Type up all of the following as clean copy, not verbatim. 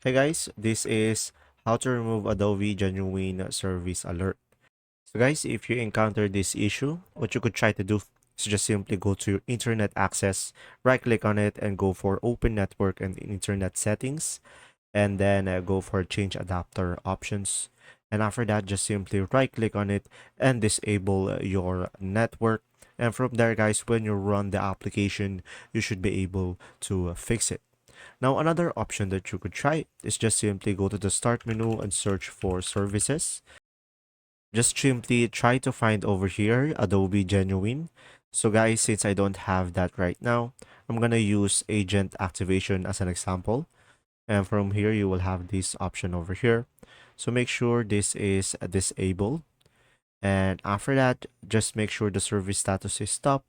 Hey guys, this is how to remove Adobe Genuine Service Alert. So guys, if you encounter this issue, what you could try to do is just simply go to your internet access, right click on it and go for open network and internet settings, and then go for change adapter options. And after that, just simply right click on it and disable your network. And from there guys, when you run the application, you should be able to fix it. Now, another option that you could try is just simply go to the start menu and search for services. Just simply try to find over here Adobe Genuine. So guys, since I don't have that right now, I'm gonna use agent activation as an example. And from here, you will have this option over here. So make sure this is disabled. And after that, just make sure the service status is stop.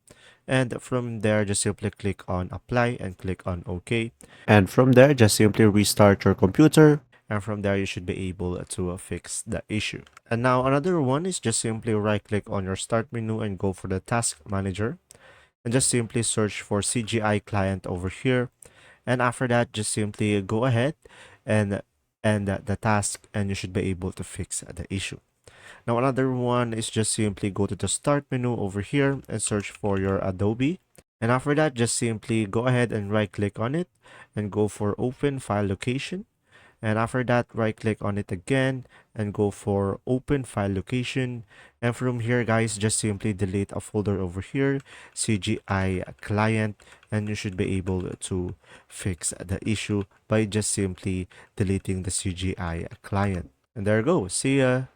And from there, just simply click on apply and click on OK. And from there, just simply restart your computer. And from there, you should be able to fix the issue. And now another one is just simply right click on your start menu and go for the task manager. And just simply search for CGI client over here. And after that, just simply go ahead and end the task and you should be able to fix the issue. Now another one is just simply go to the start menu over here and search for your Adobe. And after that, just simply go ahead and right click on it and go for open file location. And after that, right click on it again and go for open file location. And from here guys, just simply delete a folder over here, CGI client, and you should be able to fix the issue by just simply deleting the CGI client. And there you go. See ya.